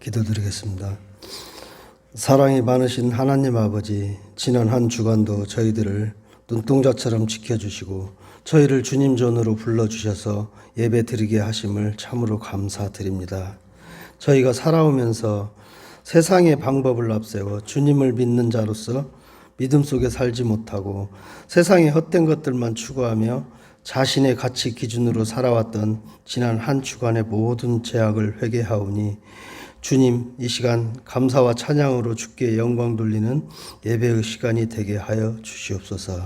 기도드리겠습니다. 사랑이 많으신 하나님 아버지, 지난 한 주간도 저희들을 눈동자처럼 지켜주시고 저희를 주님 존으로 불러주셔서 예배 드리게 하심을 참으로 감사드립니다. 저희가 살아오면서 세상의 방법을 앞세워 주님을 믿는 자로서 믿음 속에 살지 못하고 세상의 헛된 것들만 추구하며 자신의 가치 기준으로 살아왔던 지난 한 주간의 모든 죄악을 회개하오니 주님, 이 시간 감사와 찬양으로 주께 영광 돌리는 예배의 시간이 되게 하여 주시옵소서.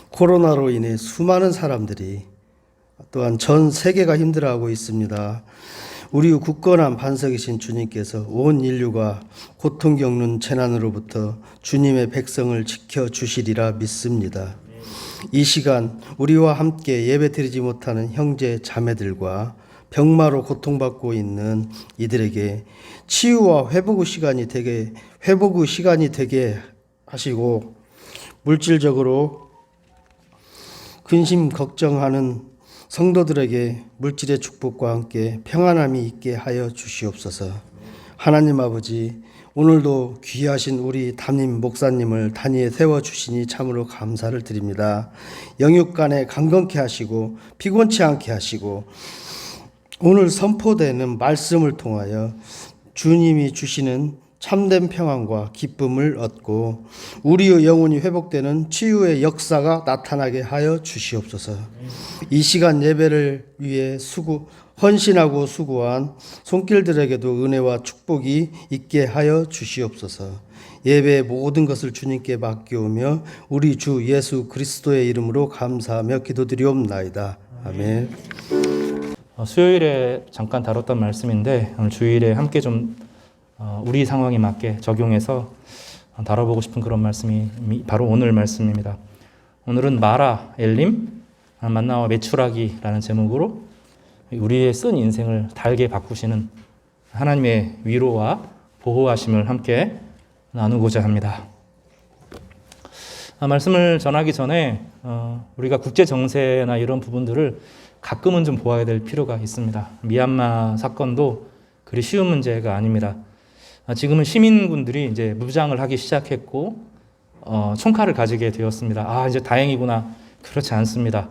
코로나로 인해 수많은 사람들이 또한 전 세계가 힘들어하고 있습니다. 우리 굳건한 반석이신 주님께서 온 인류가 고통 겪는 재난으로부터 주님의 백성을 지켜주시리라 믿습니다. 이 시간 우리와 함께 예배드리지 못하는 형제 자매들과 병마로 고통받고 있는 이들에게 치유와 회복의 시간이 되게 하시고 물질적으로 근심 걱정하는 성도들에게 물질의 축복과 함께 평안함이 있게 하여 주시옵소서. 하나님 아버지, 오늘도 귀하신 우리 담임 목사님을 단위에 세워주시니 참으로 감사를 드립니다. 영육간에 강건케 하시고 피곤치 않게 하시고 오늘 선포되는 말씀을 통하여 주님이 주시는 참된 평안과 기쁨을 얻고 우리의 영혼이 회복되는 치유의 역사가 나타나게 하여 주시옵소서. 이 시간 예배를 위해 헌신하고 수고한 손길들에게도 은혜와 축복이 있게 하여 주시옵소서. 예배의 모든 것을 주님께 맡겨오며 우리 주 예수 그리스도의 이름으로 감사하며 기도드리옵나이다. 아멘. 수요일에 잠깐 다뤘던 말씀인데 오늘 주일에 함께 좀 우리 상황에 맞게 적용해서 다뤄보고 싶은 그런 말씀이 바로 오늘 말씀입니다. 오늘은 마라 엘림 만나와 메추라기라는 제목으로 우리의 쓴 인생을 달게 바꾸시는 하나님의 위로와 보호하심을 함께 나누고자 합니다. 말씀을 전하기 전에 우리가 국제 정세나 이런 부분들을 가끔은 좀 보아야 될 필요가 있습니다. 미얀마 사건도 그리 쉬운 문제가 아닙니다. 지금은 시민군들이 이제 무장을 하기 시작했고 총칼을 가지게 되었습니다. 이제 다행이구나. 그렇지 않습니다.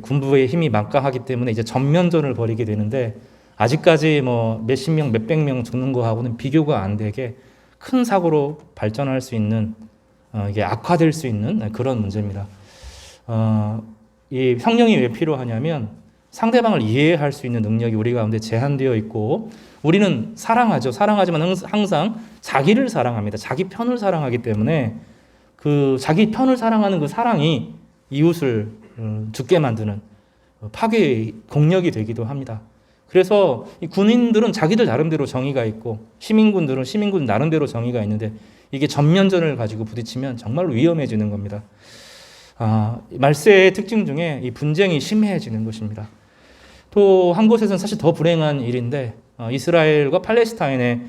군부의 힘이 막강하기 때문에 이제 전면전을 벌이게 되는데 아직까지 몇십 명, 몇백 명 죽는 거하고는 비교가 안 되게 큰 사고로 발전할 수 있는 이게 악화될 수 있는 그런 문제입니다. 이 성령이 왜 필요하냐면 상대방을 이해할 수 있는 능력이 우리 가운데 제한되어 있고 우리는 사랑하죠. 사랑하지만 항상 자기를 사랑합니다. 자기 편을 사랑하기 때문에 그 자기 편을 사랑하는 그 사랑이 이웃을 죽게 만드는 파괴의 공력이 되기도 합니다. 그래서 이 군인들은 자기들 나름대로 정의가 있고 시민군들은 시민군 나름대로 정의가 있는데 이게 전면전을 가지고 부딪히면 정말로 위험해지는 겁니다. 말세의 특징 중에 이 분쟁이 심해지는 것입니다. 또 한 곳에서는 사실 더 불행한 일인데 이스라엘과 팔레스타인의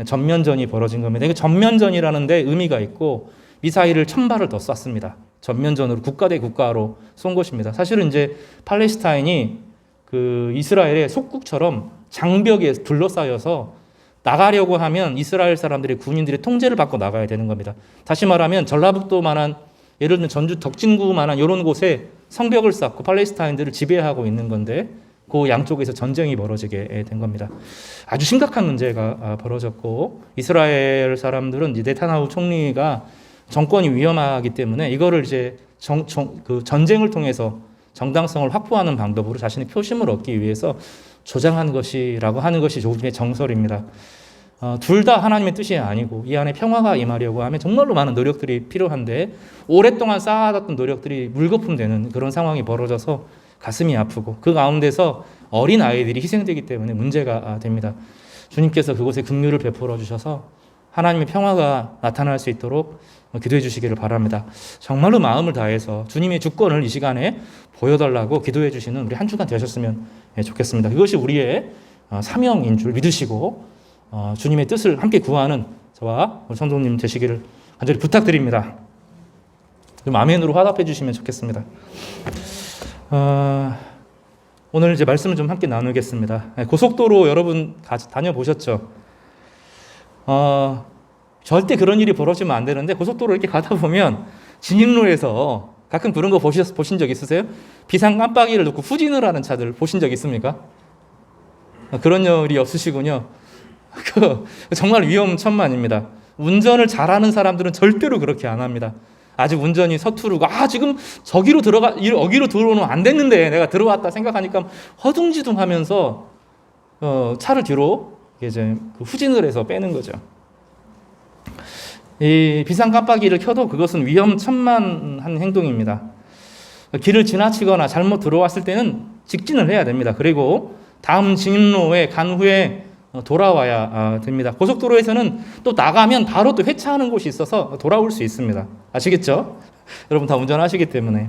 전면전이 벌어진 겁니다. 이게 전면전이라는 데 의미가 있고 미사일을 1000발을 더 쐈습니다. 전면전으로 국가 대 국가로 쏜 것입니다. 사실은 이제 팔레스타인이 그 이스라엘의 속국처럼 장벽에 둘러싸여서 나가려고 하면 이스라엘 사람들의 군인들의 통제를 받고 나가야 되는 겁니다. 다시 말하면 전라북도만한 예를 들면 전주 덕진구만한 이런 곳에 성벽을 쌓고 팔레스타인들을 지배하고 있는 건데 그 양쪽에서 전쟁이 벌어지게 된 겁니다. 아주 심각한 문제가 벌어졌고 이스라엘 사람들은 이제 네타냐후 총리가 정권이 위험하기 때문에 이거를 이제 그 전쟁을 통해서 정당성을 확보하는 방법으로 자신의 표심을 얻기 위해서 조장한 것이라고 하는 것이 조금의 정설입니다. 둘 다 하나님의 뜻이 아니고 이 안에 평화가 임하려고 하면 정말로 많은 노력들이 필요한데 오랫동안 쌓아뒀던 노력들이 물거품되는 그런 상황이 벌어져서 가슴이 아프고 그 가운데서 어린 아이들이 희생되기 때문에 문제가 됩니다. 주님께서 그곳에 긍휼을 베풀어 주셔서 하나님의 평화가 나타날 수 있도록 기도해 주시기를 바랍니다. 정말로 마음을 다해서 주님의 주권을 이 시간에 보여달라고 기도해 주시는 우리 한 주간 되셨으면 좋겠습니다. 그것이 우리의 사명인 줄 믿으시고 주님의 뜻을 함께 구하는 저와 우리 성도님 되시기를 간절히 부탁드립니다. 좀 아멘으로 화답해 주시면 좋겠습니다. 오늘 이제 말씀을 좀 함께 나누겠습니다. 고속도로 여러분 다녀보셨죠? 절대 그런 일이 벌어지면 안 되는데 고속도로 이렇게 가다 보면 진입로에서 가끔 그런 거 보신 적 있으세요? 비상 깜빡이를 놓고 후진을 하는 차들 보신 적 있습니까? 그런 일이 없으시군요. 정말 위험천만입니다. 운전을 잘하는 사람들은 절대로 그렇게 안 합니다. 아직 운전이 서투르고 지금 여기로 들어오면 안 됐는데 내가 들어왔다 생각하니까 허둥지둥하면서 차를 뒤로 이제 후진을 해서 빼는 거죠. 이 비상 깜빡이를 켜도 그것은 위험천만한 행동입니다. 길을 지나치거나 잘못 들어왔을 때는 직진을 해야 됩니다. 그리고 다음 진입로에 간 후에 돌아와야 됩니다. 고속도로에서는 또 나가면 바로 또 회차하는 곳이 있어서 돌아올 수 있습니다. 아시겠죠? 여러분 다 운전하시기 때문에.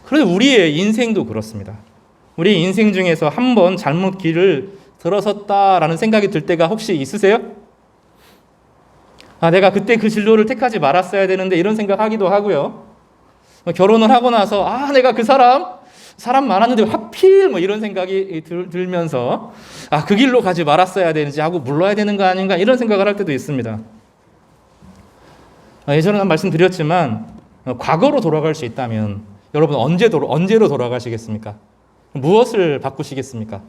그런데 우리의 인생도 그렇습니다. 우리 인생 중에서 한 번 잘못 길을 들어섰다라는 생각이 들 때가 혹시 있으세요? 내가 그때 그 진로를 택하지 말았어야 되는데 이런 생각하기도 하고요. 결혼을 하고 나서 내가 그 사람 많았는데 하필 이런 생각이 들면서 그 길로 가지 말았어야 되는지 하고 물러야 되는 거 아닌가 이런 생각을 할 때도 있습니다. 예전에 한 말씀드렸지만 과거로 돌아갈 수 있다면 여러분 언제로 돌아가시겠습니까? 무엇을 바꾸시겠습니까?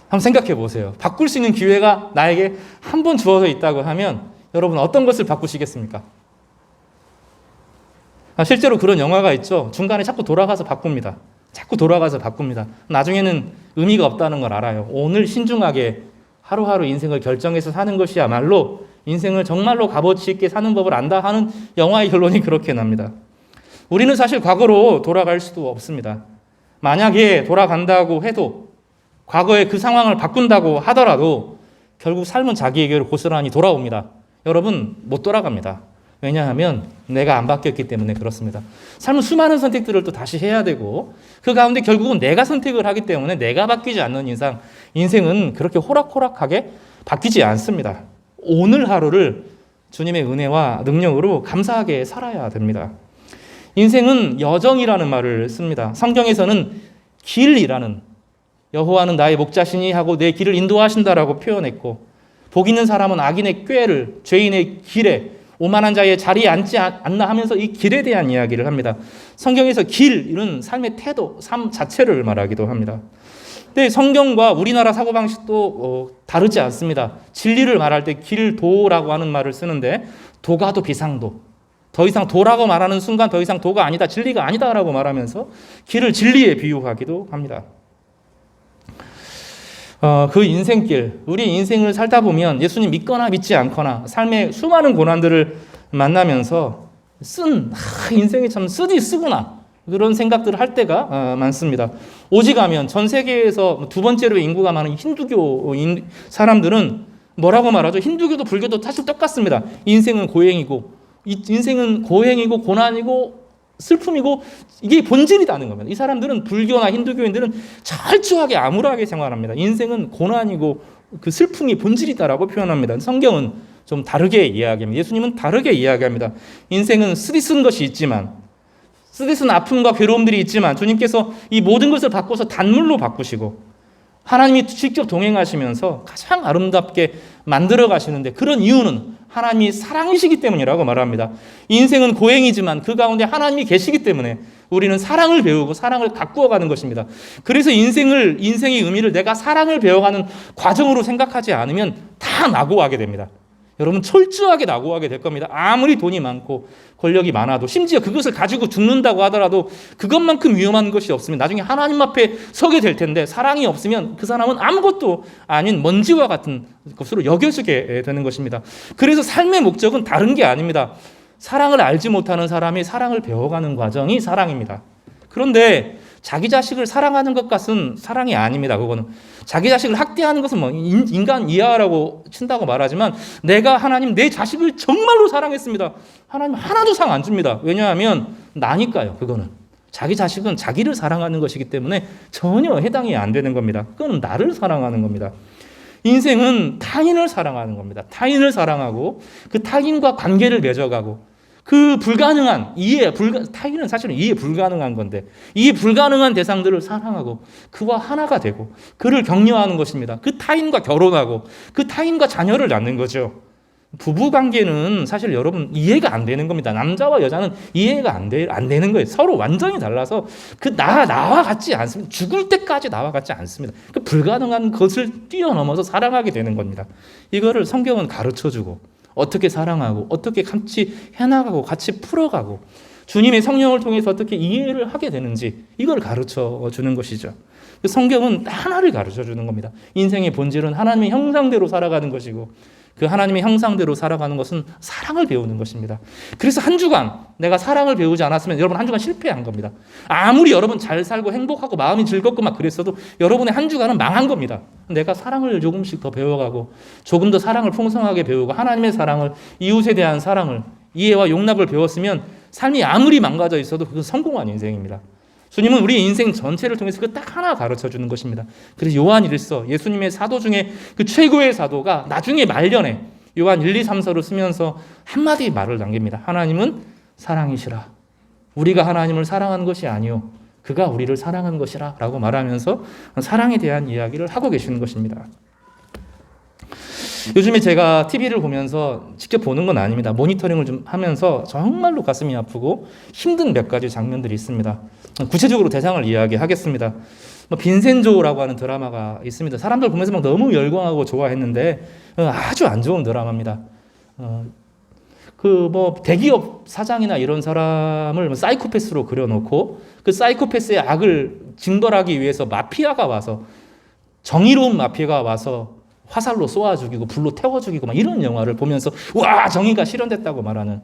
한번 생각해 보세요. 바꿀 수 있는 기회가 나에게 한 번 주어져 있다고 하면 여러분 어떤 것을 바꾸시겠습니까? 실제로 그런 영화가 있죠. 중간에 자꾸 돌아가서 바꿉니다. 나중에는 의미가 없다는 걸 알아요. 오늘 신중하게 하루하루 인생을 결정해서 사는 것이야말로 인생을 정말로 값어치 있게 사는 법을 안다 하는 영화의 결론이 그렇게 납니다. 우리는 사실 과거로 돌아갈 수도 없습니다. 만약에 돌아간다고 해도 과거의 그 상황을 바꾼다고 하더라도 결국 삶은 자기에게로 고스란히 돌아옵니다. 여러분 못 돌아갑니다. 왜냐하면 내가 안 바뀌었기 때문에 그렇습니다. 삶은 수많은 선택들을 또 다시 해야 되고 그 가운데 결국은 내가 선택을 하기 때문에 내가 바뀌지 않는 이상 인생은 그렇게 호락호락하게 바뀌지 않습니다. 오늘 하루를 주님의 은혜와 능력으로 감사하게 살아야 됩니다. 인생은 여정이라는 말을 씁니다. 성경에서는 길이라는 여호와는 나의 목자시니 하고 내 길을 인도하신다라고 표현했고 복 있는 사람은 악인의 꾀를 죄인의 길에 오만한 자의 자리에 앉지 않나 하면서 이 길에 대한 이야기를 합니다. 성경에서 길은 삶의 태도, 삶 자체를 말하기도 합니다. 근데 성경과 우리나라 사고방식도 다르지 않습니다. 진리를 말할 때 길도라고 하는 말을 쓰는데 도가 도 비상도. 더 이상 도라고 말하는 순간 더 이상 도가 아니다, 진리가 아니다라고 말하면서 길을 진리에 비유하기도 합니다. 그 인생길, 우리 인생을 살다 보면 예수님 믿거나 믿지 않거나 삶의 수많은 고난들을 만나면서 인생이 참 쓰구나 그런 생각들을 할 때가 많습니다. 오직하면 전 세계에서 두 번째로 인구가 많은 힌두교 사람들은 뭐라고 말하죠? 힌두교도 불교도 사실 똑같습니다. 인생은 고행이고 고난이고 슬픔이고 이게 본질이라는 겁니다. 이 사람들은 불교나 힌두교인들은 철저하게 암울하게 생활합니다. 인생은 고난이고 그 슬픔이 본질이다라고 표현합니다. 성경은 좀 다르게 이야기합니다. 예수님은 다르게 이야기합니다. 인생은 쓰디쓴 것이 있지만 쓰디쓴 아픔과 괴로움들이 있지만 주님께서 이 모든 것을 바꿔서 단물로 바꾸시고 하나님이 직접 동행하시면서 가장 아름답게 만들어 가시는데 그런 이유는 하나님이 사랑이시기 때문이라고 말합니다. 인생은 고행이지만 그 가운데 하나님이 계시기 때문에 우리는 사랑을 배우고 사랑을 가꾸어 가는 것입니다. 그래서 인생의 의미를 내가 사랑을 배워가는 과정으로 생각하지 않으면 다 낙오하게 됩니다. 여러분 철저하게 낙오하게 될 겁니다. 아무리 돈이 많고 권력이 많아도 심지어 그것을 가지고 죽는다고 하더라도 그것만큼 위험한 것이 없으면 나중에 하나님 앞에 서게 될 텐데 사랑이 없으면 그 사람은 아무것도 아닌 먼지와 같은 것으로 여겨지게 되는 것입니다. 그래서 삶의 목적은 다른 게 아닙니다. 사랑을 알지 못하는 사람이 사랑을 배워가는 과정이 사랑입니다. 그런데 자기 자식을 사랑하는 것 같은 사랑이 아닙니다. 그거는 자기 자식을 학대하는 것은 인간 이하라고 친다고 말하지만 내가 하나님 내 자식을 정말로 사랑했습니다. 하나님 하나도 상 안 줍니다. 왜냐하면 나니까요. 그거는 자기 자식은 자기를 사랑하는 것이기 때문에 전혀 해당이 안 되는 겁니다. 그건 나를 사랑하는 겁니다. 인생은 타인을 사랑하는 겁니다. 타인을 사랑하고 그 타인과 관계를 맺어가고 그 불가능한 타인은 사실은 이해 불가능한 건데 이해 불가능한 대상들을 사랑하고 그와 하나가 되고 그를 격려하는 것입니다. 그 타인과 결혼하고 그 타인과 자녀를 낳는 거죠. 부부 관계는 사실 여러분 이해가 안 되는 겁니다. 남자와 여자는 이해가 안 되는 거예요. 서로 완전히 달라서 나와 같지 않습니다. 죽을 때까지 나와 같지 않습니다. 그 불가능한 것을 뛰어넘어서 사랑하게 되는 겁니다. 이거를 성경은 가르쳐주고 어떻게 사랑하고 어떻게 같이 해나가고 같이 풀어가고 주님의 성령을 통해서 어떻게 이해를 하게 되는지 이걸 가르쳐 주는 것이죠. 성경은 하나를 가르쳐 주는 겁니다. 인생의 본질은 하나님의 형상대로 살아가는 것이고 그 하나님의 형상대로 살아가는 것은 사랑을 배우는 것입니다. 그래서 한 주간 내가 사랑을 배우지 않았으면 여러분 한 주간 실패한 겁니다. 아무리 여러분 잘 살고 행복하고 마음이 즐겁고 막 그랬어도 여러분의 한 주간은 망한 겁니다. 내가 사랑을 조금씩 더 배워가고 조금 더 사랑을 풍성하게 배우고 하나님의 사랑을 이웃에 대한 사랑을 이해와 용납을 배웠으면 삶이 아무리 망가져 있어도 그건 성공한 인생입니다. 주님은 우리 인생 전체를 통해서 그 딱 하나 가르쳐 주는 것입니다. 그래서 요한일서 예수님의 사도 중에 그 최고의 사도가 나중에 말년에 요한 1, 2, 3서를 쓰면서 한마디 말을 남깁니다. 하나님은 사랑이시라. 우리가 하나님을 사랑한 것이 아니요 그가 우리를 사랑한 것이라 라고 말하면서 사랑에 대한 이야기를 하고 계시는 것입니다. 요즘에 제가 TV를 보면서 직접 보는 건 아닙니다. 모니터링을 좀 하면서 정말로 가슴이 아프고 힘든 몇 가지 장면들이 있습니다. 구체적으로 대상을 이야기하겠습니다. 빈센조라고 하는 드라마가 있습니다. 사람들 보면서 막 너무 열광하고 좋아했는데 아주 안 좋은 드라마입니다. 대기업 사장이나 이런 사람을 사이코패스로 그려놓고 그 사이코패스의 악을 징벌하기 위해서 마피아가 와서 정의로운 마피아가 와서 화살로 쏘아 죽이고 불로 태워 죽이고 막 이런 영화를 보면서 와 정의가 실현됐다고 말하는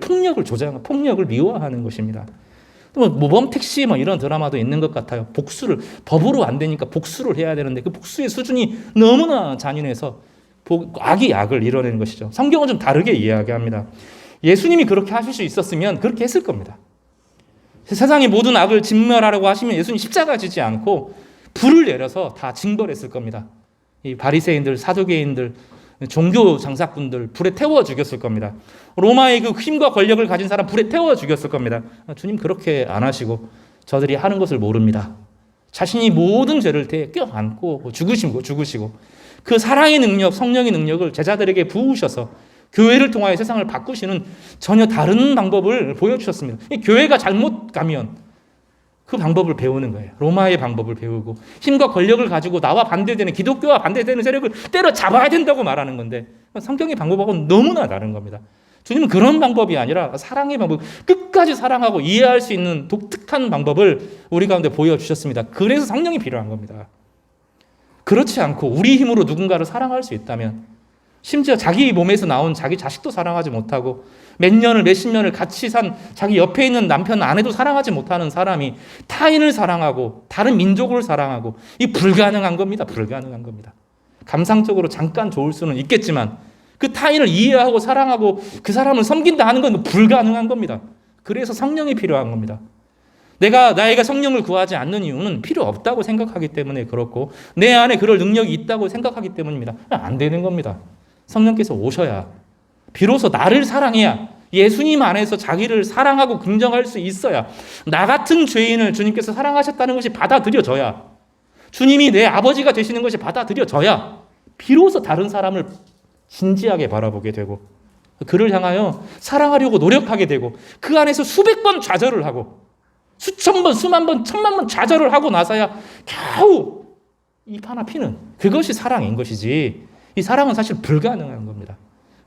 폭력을 미워하는 것입니다. 또 모범 택시 이런 드라마도 있는 것 같아요. 법으로 안 되니까 복수를 해야 되는데 그 복수의 수준이 너무나 잔인해서 악이 악을 이뤄내는 것이죠. 성경은 좀 다르게 이야기합니다. 예수님이 그렇게 하실 수 있었으면 그렇게 했을 겁니다. 세상의 모든 악을 진멸하라고 하시면 예수님 십자가 지지 않고 불을 내려서 다 징벌했을 겁니다. 이 바리새인들, 사두개인들, 종교 장사꾼들 불에 태워 죽였을 겁니다. 로마의 그 힘과 권력을 가진 사람 불에 태워 죽였을 겁니다. 주님 그렇게 안 하시고 저들이 하는 것을 모릅니다. 자신이 모든 죄를 껴안고 죽으시고 그 사랑의 능력, 성령의 능력을 제자들에게 부으셔서 교회를 통하여 세상을 바꾸시는 전혀 다른 방법을 보여주셨습니다. 교회가 잘못 가면 그 방법을 배우는 거예요. 로마의 방법을 배우고 힘과 권력을 가지고 나와 반대되는 기독교와 반대되는 세력을 때려잡아야 된다고 말하는 건데 성경의 방법하고는 너무나 다른 겁니다. 주님은 그런 방법이 아니라 사랑의 방법, 끝까지 사랑하고 이해할 수 있는 독특한 방법을 우리 가운데 보여주셨습니다. 그래서 성령이 필요한 겁니다. 그렇지 않고 우리 힘으로 누군가를 사랑할 수 있다면 심지어 자기 몸에서 나온 자기 자식도 사랑하지 못하고 몇십 년을 같이 산 자기 옆에 있는 남편, 아내도 사랑하지 못하는 사람이 타인을 사랑하고 다른 민족을 사랑하고 이 불가능한 겁니다. 불가능한 겁니다. 감상적으로 잠깐 좋을 수는 있겠지만 그 타인을 이해하고 사랑하고 그 사람을 섬긴다 하는 건 불가능한 겁니다. 그래서 성령이 필요한 겁니다. 나이가 성령을 구하지 않는 이유는 필요 없다고 생각하기 때문에 그렇고 내 안에 그럴 능력이 있다고 생각하기 때문입니다. 안 되는 겁니다. 성령께서 오셔야 비로소 나를 사랑해야 예수님 안에서 자기를 사랑하고 긍정할 수 있어야 나 같은 죄인을 주님께서 사랑하셨다는 것이 받아들여져야 주님이 내 아버지가 되시는 것이 받아들여져야 비로소 다른 사람을 진지하게 바라보게 되고 그를 향하여 사랑하려고 노력하게 되고 그 안에서 수백 번 좌절을 하고 수천 번, 수만 번, 천만 번 좌절을 하고 나서야 겨우 잎 하나 피는 그것이 사랑인 것이지 이 사랑은 사실 불가능한 겁니다.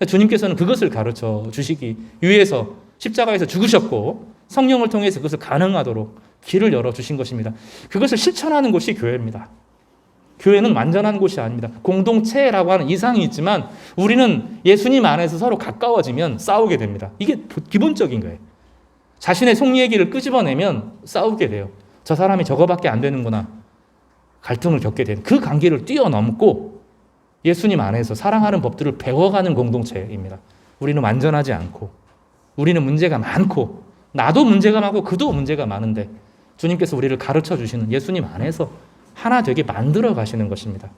주님께서는 그것을 가르쳐 주시기 위해서 십자가에서 죽으셨고 성령을 통해서 그것을 가능하도록 길을 열어주신 것입니다. 그것을 실천하는 곳이 교회입니다. 교회는 완전한 곳이 아닙니다. 공동체라고 하는 이상이 있지만 우리는 예수님 안에서 서로 가까워지면 싸우게 됩니다. 이게 기본적인 거예요. 자신의 속 얘기를 끄집어내면 싸우게 돼요. 저 사람이 저거밖에 안 되는구나. 갈등을 겪게 되는 그 관계를 뛰어넘고 예수님 안에서 사랑하는 법들을 배워가는 공동체입니다. 우리는 완전하지 않고 우리는 문제가 많고 나도 문제가 많고 그도 문제가 많은데 주님께서 우리를 가르쳐 주시는 예수님 안에서 하나 되게 만들어 가시는 것입니다.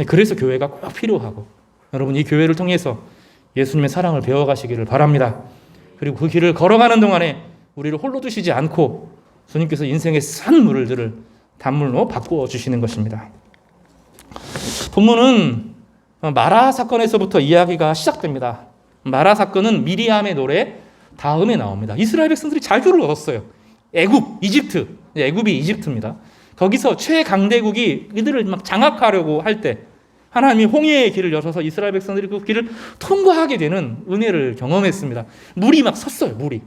그래서 교회가 꼭 필요하고 여러분 이 교회를 통해서 예수님의 사랑을 배워가시기를 바랍니다. 그리고 그 길을 걸어가는 동안에 우리를 홀로 두시지 않고 주님께서 인생의 산 물들을 단물로 바꾸어 주시는 것입니다. 본문은 마라 사건에서부터 이야기가 시작됩니다. 마라 사건은 미리암의 노래 다음에 나옵니다. 이스라엘 백성들이 자유를 얻었어요. 애굽이 이집트입니다. 거기서 최강대국이 이들을 막 장악하려고 할 때 하나님이 홍해의 길을 여셔서 이스라엘 백성들이 그 길을 통과하게 되는 은혜를 경험했습니다. 물이 막 섰어요. 물이.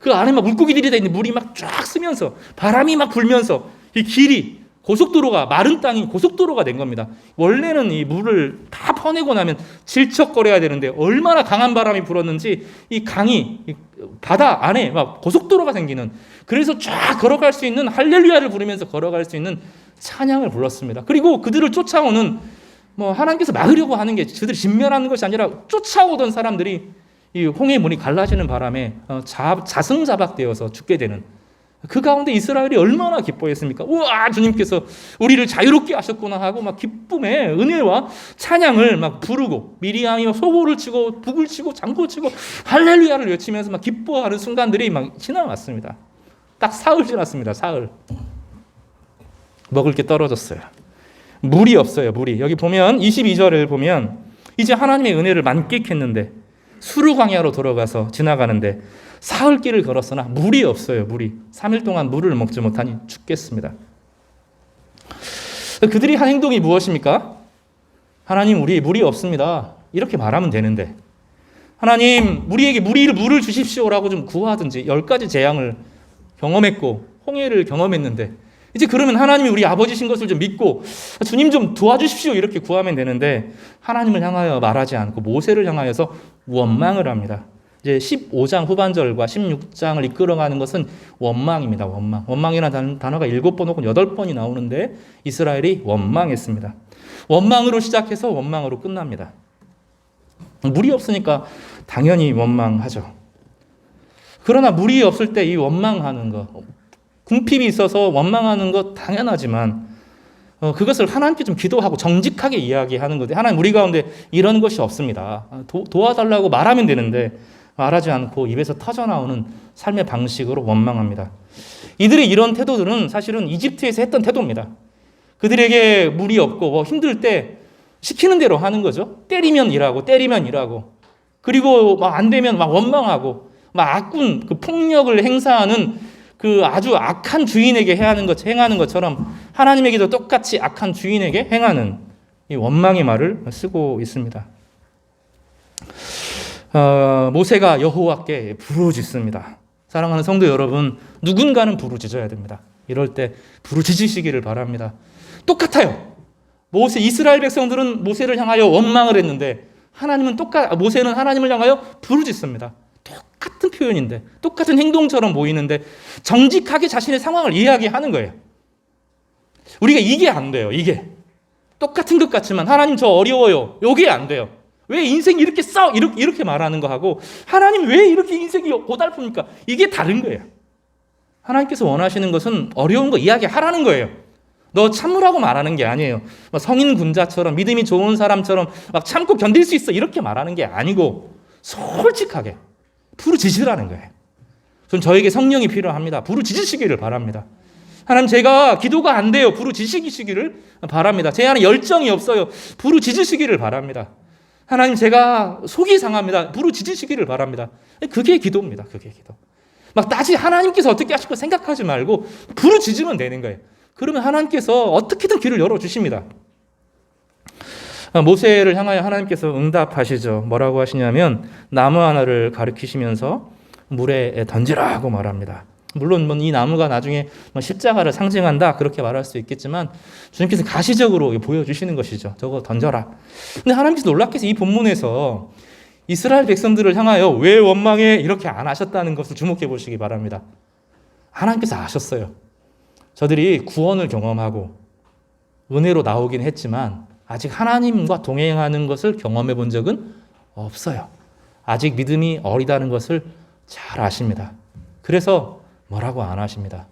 그 안에 막 물고기들이 다 있는데 물이 막 쫙 쓰면서 바람이 막 불면서 이 길이 고속도로가 마른 땅이 고속도로가 된 겁니다. 원래는 이 물을 다 퍼내고 나면 질척거려야 되는데 얼마나 강한 바람이 불었는지 이 강이 이 바다 안에 막 고속도로가 생기는, 그래서 쫙 걸어갈 수 있는 할렐루야를 부르면서 걸어갈 수 있는 찬양을 불렀습니다. 그리고 그들을 쫓아오는 하나님께서 막으려고 하는 게 그들을 진멸하는 것이 아니라 쫓아오던 사람들이 이 홍해 문이 갈라지는 바람에 자승자박되어서 죽게 되는, 그 가운데 이스라엘이 얼마나 기뻐했습니까? 우와, 주님께서 우리를 자유롭게 하셨구나 하고 막 기쁨의 은혜와 찬양을 막 부르고, 미리암이 소고를 치고 북을 치고 장구를 치고 할렐루야를 외치면서 막 기뻐하는 순간들이 막 지나왔습니다. 딱 사흘 지났습니다. 사흘. 먹을 게 떨어졌어요. 물이 없어요. 물이. 여기 보면 22절을 보면 이제 하나님의 은혜를 만끽했는데 수르 광야로 돌아가서 지나가는데 사흘 길을 걸었으나 물이 없어요. 물이. 3일 동안 물을 먹지 못하니 죽겠습니다. 그들이 한 행동이 무엇입니까? 하나님, 우리 물이 없습니다. 이렇게 말하면 되는데, 하나님, 우리에게 물을 주십시오라고 좀 구하든지, 10가지 재앙을 경험했고 홍해를 경험했는데, 이제 그러면 하나님이 우리 아버지신 것을 좀 믿고 주님 좀 도와주십시오 이렇게 구하면 되는데, 하나님을 향하여 말하지 않고 모세를 향하여서 원망을 합니다. 이제 15장 후반절과 16장을 이끌어가는 것은 원망입니다. 원망이라는 단어가 7번 혹은 8번이 나오는데 이스라엘이 원망했습니다. 원망으로 시작해서 원망으로 끝납니다. 물이 없으니까 당연히 원망하죠. 그러나 물이 없을 때 이 원망하는 것, 궁핍이 있어서 원망하는 것 당연하지만 그것을 하나님께 좀 기도하고 정직하게 이야기하는 건데, 하나님, 우리 가운데 이런 것이 없습니다. 도와달라고 말하면 되는데 말하지 않고 입에서 터져나오는 삶의 방식으로 원망합니다. 이들의 이런 태도들은 사실은 이집트에서 했던 태도입니다. 그들에게 물이 없고 힘들 때 시키는 대로 하는 거죠. 때리면 일하고 그리고 막 안 되면 막 원망하고 막 악군, 그 폭력을 행사하는 그 아주 악한 주인에게 행하는 것처럼 하나님에게도 똑같이 악한 주인에게 행하는 이 원망의 말을 쓰고 있습니다. 모세가 여호와께 부르짖습니다. 사랑하는 성도 여러분, 누군가는 부르짖어야 됩니다. 이럴 때 부르짖으시기를 바랍니다. 똑같아요. 이스라엘 백성들은 모세를 향하여 원망을 했는데 모세는 하나님을 향하여 부르짖습니다. 똑같은 표현인데, 똑같은 행동처럼 보이는데 정직하게 자신의 상황을 이야기하는 거예요. 우리가 이게 안 돼요. 이게 똑같은 것 같지만, 하나님 저 어려워요, 이게 안 돼요. 왜 인생이 이렇게 이렇게 말하는 거 하고, 하나님 왜 이렇게 인생이 고달픕니까? 이게 다른 거예요. 하나님께서 원하시는 것은 어려운 거 이야기하라는 거예요. 너 참으라고 말하는 게 아니에요. 성인 군자처럼, 믿음이 좋은 사람처럼 막 참고 견딜 수 있어 이렇게 말하는 게 아니고, 솔직하게 부르짖으라는 거예요. 전 저에게 성령이 필요합니다. 부르짖으시기를 바랍니다. 하나님, 제가 기도가 안 돼요. 부르짖으시기를 바랍니다. 제 안에 열정이 없어요. 부르짖으시기를 바랍니다. 하나님, 제가 속이 상합니다. 부르짖으시기를 바랍니다. 그게 기도입니다. 그게 기도. 하나님께서 어떻게 하실 거 생각하지 말고 부르짖으면 되는 거예요. 그러면 하나님께서 어떻게든 길을 열어주십니다. 모세를 향하여 하나님께서 응답하시죠. 뭐라고 하시냐면 나무 하나를 가리키시면서 물에 던지라고 말합니다. 물론 이 나무가 나중에 십자가를 상징한다 그렇게 말할 수 있겠지만, 주님께서 가시적으로 보여주시는 것이죠. 저거 던져라. 근데 하나님께서 놀랍게도 이 본문에서 이스라엘 백성들을 향하여 왜 원망해 이렇게 안 하셨다는 것을 주목해 보시기 바랍니다. 하나님께서 아셨어요. 저들이 구원을 경험하고 은혜로 나오긴 했지만 아직 하나님과 동행하는 것을 경험해 본 적은 없어요. 아직 믿음이 어리다는 것을 잘 아십니다. 그래서 뭐라고 안 하십니다.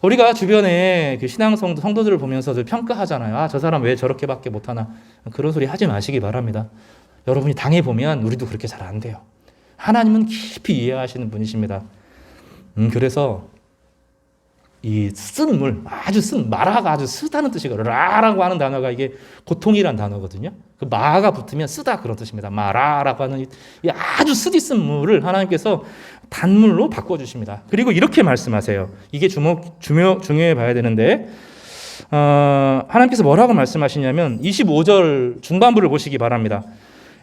우리가 주변에 신앙 성도들을 보면서 평가하잖아요. 저 사람 왜 저렇게밖에 못하나. 그런 소리 하지 마시기 바랍니다. 여러분이 당해보면 우리도 그렇게 잘 안 돼요. 하나님은 깊이 이해하시는 분이십니다. 그래서 이 쓴 물, 아주 쓴, 마라가 아주 쓰다는 뜻이거든요. 라라고 하는 단어가 이게 고통이란 단어거든요. 그 마가 붙으면 쓰다 그런 뜻입니다. 마라라고 하는 이 아주 쓰디 쓴 물을 하나님께서 단물로 바꿔주십니다. 그리고 이렇게 말씀하세요. 이게 중요해 봐야 되는데, 하나님께서 뭐라고 말씀하시냐면 25절 중반부를 보시기 바랍니다.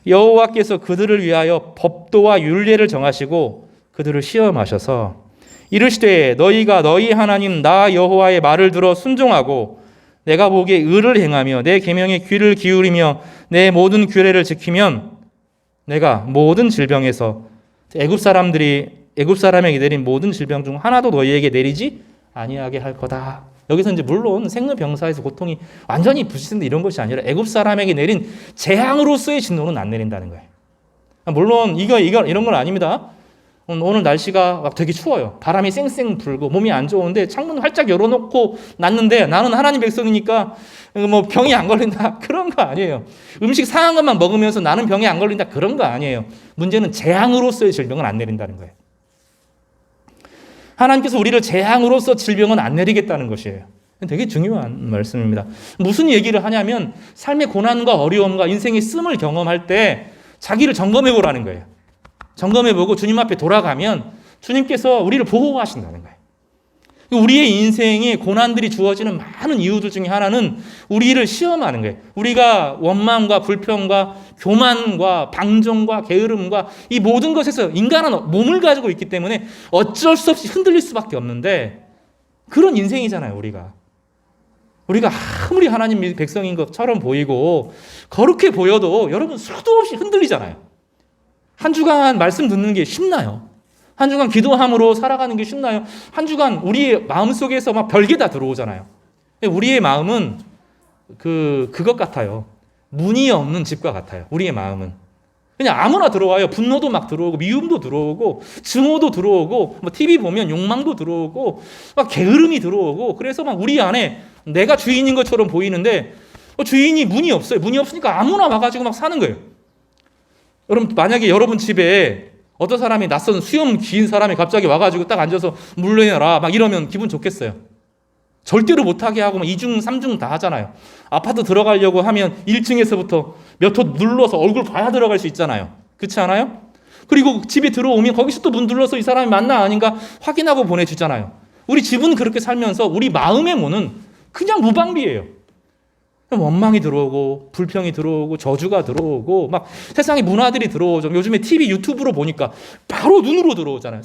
여호와께서 그들을 위하여 법도와 율례를 정하시고 그들을 시험하셔서 이르시되 너희가 너희 하나님 나 여호와의 말을 들어 순종하고 내가 보기에 의를 행하며 내 계명에 귀를 기울이며 내 모든 규례를 지키면 내가 모든 질병에서 애굽 사람에게 내린 모든 질병 중 하나도 너희에게 내리지 아니하게 할 거다. 여기서 이제 물론 생로병사에서 고통이 완전히 부시는데 이런 것이 아니라 애굽 사람에게 내린 재앙으로서의 진노는 안 내린다는 거예요. 물론 이런 건 아닙니다. 오늘 날씨가 막 되게 추워요. 바람이 쌩쌩 불고 몸이 안 좋은데 창문 활짝 열어놓고 났는데 나는 하나님 백성이니까 뭐 병이 안 걸린다 그런 거 아니에요. 음식 상한 것만 먹으면서 나는 병이 안 걸린다 그런 거 아니에요. 문제는 재앙으로서의 질병은 안 내린다는 거예요. 하나님께서 우리를 재앙으로서 질병은 안 내리겠다는 것이에요. 되게 중요한 말씀입니다. 무슨 얘기를 하냐면 삶의 고난과 어려움과 인생의 씀을 경험할 때 자기를 점검해 보라는 거예요. 점검해보고 주님 앞에 돌아가면 주님께서 우리를 보호하신다는 거예요. 우리의 인생에 고난들이 주어지는 많은 이유들 중에 하나는 우리를 시험하는 거예요. 우리가 원망과 불평과 교만과 방종과 게으름과 이 모든 것에서 인간은 몸을 가지고 있기 때문에 어쩔 수 없이 흔들릴 수밖에 없는데 그런 인생이잖아요. 우리가 아무리 하나님 백성인 것처럼 보이고 거룩해 보여도 여러분 수도 없이 흔들리잖아요. 한 주간 말씀 듣는 게 쉽나요? 한 주간 기도함으로 살아가는 게 쉽나요? 한 주간 우리의 마음속에서 막 별게 다 들어오잖아요. 우리의 마음은 그것 같아요. 문이 없는 집과 같아요. 우리의 마음은. 그냥 아무나 들어와요. 분노도 막 들어오고 미움도 들어오고 증오도 들어오고 뭐 TV 보면 욕망도 들어오고 막 게으름이 들어오고 그래서 막 우리 안에 내가 주인인 것처럼 보이는데 주인이 문이 없어요. 문이 없으니까 아무나 와가지고 막 사는 거예요. 여러분 만약에 여러분 집에 어떤 사람이 낯선 수염 긴 사람이 갑자기 와가지고 딱 앉아서 물 내놔라 막 이러면 기분 좋겠어요? 절대로 못하게 하고 2중 3중 다 하잖아요. 아파트 들어가려고 하면 1층에서부터 몇 호 눌러서 얼굴 봐야 들어갈 수 있잖아요. 그렇지 않아요? 그리고 집에 들어오면 거기서 또 문 눌러서 이 사람이 맞나 아닌가 확인하고 보내주잖아요. 우리 집은 그렇게 살면서 우리 마음의 문은 그냥 무방비예요. 원망이 들어오고 불평이 들어오고 저주가 들어오고 막 세상의 문화들이 들어오죠. 요즘에 TV 유튜브로 보니까 바로 눈으로 들어오잖아요.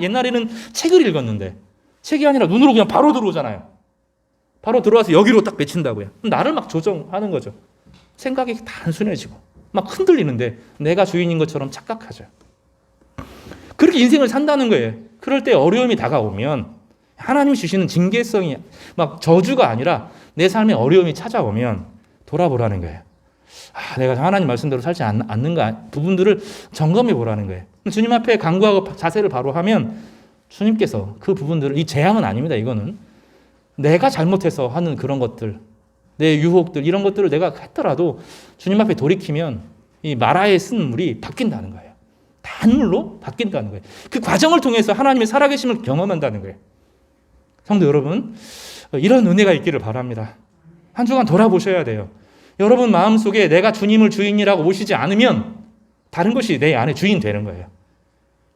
옛날에는 책을 읽었는데 책이 아니라 눈으로 그냥 바로 들어오잖아요. 바로 들어와서 여기로 딱 맺힌다고요. 나를 막 조정하는 거죠. 생각이 단순해지고 막 흔들리는데 내가 주인인 것처럼 착각하죠. 그렇게 인생을 산다는 거예요. 그럴 때 어려움이 다가오면 하나님이 주시는 징계성이 막 저주가 아니라 내 삶에 어려움이 찾아오면 돌아보라는 거예요. 내가 하나님 말씀대로 살지 않는가 부분들을 점검해 보라는 거예요. 주님 앞에 간구하고 자세를 바로 하면 주님께서 그 부분들을 이 재앙은 아닙니다. 이거는 내가 잘못해서 하는 그런 것들 내 유혹들 이런 것들을 내가 했더라도 주님 앞에 돌이키면 이 마라에 쓴 물이 바뀐다는 거예요. 단물로 바뀐다는 거예요. 그 과정을 통해서 하나님의 살아계심을 경험한다는 거예요. 성도 여러분 이런 은혜가 있기를 바랍니다. 한 주간 돌아보셔야 돼요. 여러분 마음속에 내가 주님을 주인이라고 모시지 않으면 다른 것이 내 안에 주인 되는 거예요.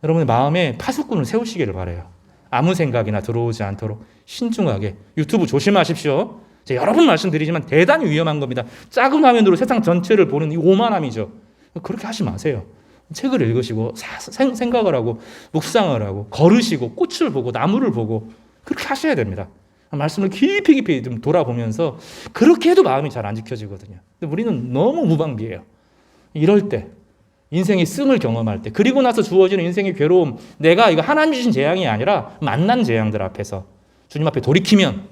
여러분의 마음에 파수꾼을 세우시기를 바라요. 아무 생각이나 들어오지 않도록 신중하게 유튜브 조심하십시오. 제가 여러 번 말씀드리지만 대단히 위험한 겁니다. 작은 화면으로 세상 전체를 보는 이 오만함이죠. 그렇게 하지 마세요. 책을 읽으시고 생각을 하고 묵상을 하고 걸으시고 꽃을 보고 나무를 보고 그렇게 하셔야 됩니다. 말씀을 깊이 좀 돌아보면서 그렇게 해도 마음이 잘 안 지켜지거든요. 근데 우리는 너무 무방비해요. 이럴 때 인생의 씀을 경험할 때 그리고 나서 주어지는 인생의 괴로움 내가 이거 하나님 주신 재앙이 아니라 만난 재앙들 앞에서 주님 앞에 돌이키면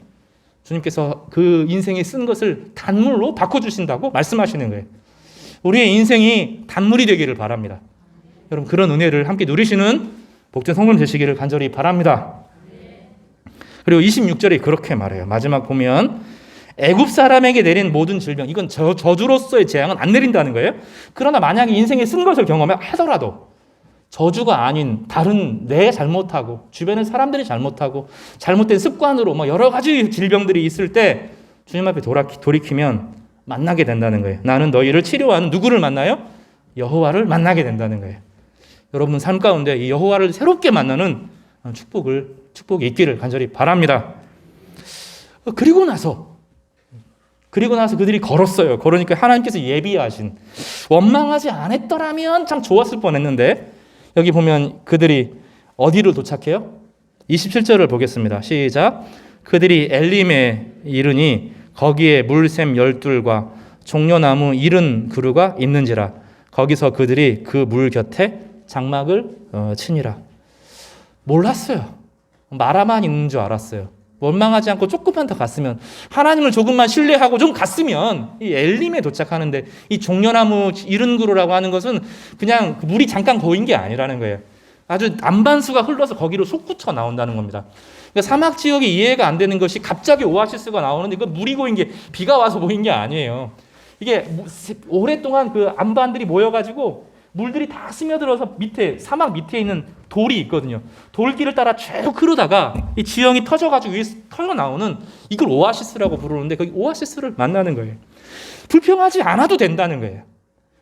주님께서 그 인생에 쓴 것을 단물로 바꿔주신다고 말씀하시는 거예요. 우리의 인생이 단물이 되기를 바랍니다. 여러분 그런 은혜를 함께 누리시는 복된 성도님 되시기를 간절히 바랍니다. 그리고 26절에 그렇게 말해요. 마지막 보면 애굽 사람에게 내린 모든 질병 이건 저주로서의 재앙은 안 내린다는 거예요. 그러나 만약에 인생에 쓴 것을 경험하더라도 저주가 아닌 다른 내 잘못하고 주변의 사람들이 잘못하고 잘못된 습관으로 뭐 여러 가지 질병들이 있을 때 주님 앞에 돌이키면 만나게 된다는 거예요. 나는 너희를 치료하는 누구를 만나요? 여호와를 만나게 된다는 거예요. 여러분 삶 가운데 이 여호와를 새롭게 만나는 축복이 있기를 간절히 바랍니다. 그리고 나서 그들이 걸었어요. 걸으니까 하나님께서 예비하신, 원망하지 않았더라면 참 좋았을 뻔했는데, 여기 보면 그들이 어디를 도착해요? 27절을 보겠습니다. 시작. 그들이 엘림에 이르니 거기에 물샘 12과 종려나무 70그루가 있는지라. 거기서 그들이 그 물 곁에 장막을 치니라. 몰랐어요. 마라만 있는 줄 알았어요. 원망하지 않고 조금만 더 갔으면, 하나님을 조금만 신뢰하고 좀 갔으면 이 엘림에 도착하는데, 이 종려나무 70그루라고 하는 것은 그냥 물이 잠깐 고인 게 아니라는 거예요. 아주 안반수가 흘러서 거기로 솟구쳐 나온다는 겁니다. 그러니까 사막 지역이 이해가 안 되는 것이 갑자기 오아시스가 나오는데 그 물이 고인 게 비가 와서 고인 게 아니에요. 이게 오랫동안 그 안반들이 모여가지고 물들이 다 스며들어서 밑에, 사막 밑에 있는 돌이 있거든요. 돌길을 따라 쭉 흐르다가 이 지형이 터져가지고 위에서 털려 나오는, 이걸 오아시스라고 부르는데 거기 오아시스를 만나는 거예요. 불평하지 않아도 된다는 거예요.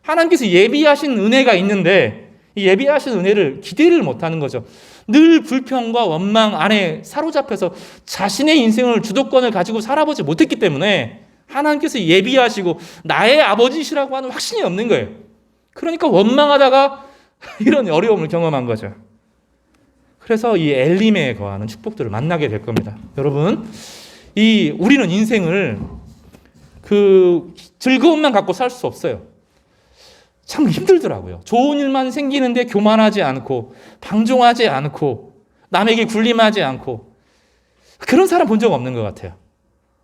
하나님께서 예비하신 은혜가 있는데 이 예비하신 은혜를 기대를 못하는 거죠. 늘 불평과 원망 안에 사로잡혀서 자신의 인생을 주도권을 가지고 살아보지 못했기 때문에 하나님께서 예비하시고 나의 아버지시라고 하는 확신이 없는 거예요. 그러니까 원망하다가 이런 어려움을 경험한 거죠. 그래서 이 엘림에 거하는 축복들을 만나게 될 겁니다. 여러분, 우리는 인생을 그 즐거움만 갖고 살 수 없어요. 참 힘들더라고요. 좋은 일만 생기는데 교만하지 않고 방종하지 않고 남에게 군림하지 않고, 그런 사람 본 적 없는 것 같아요.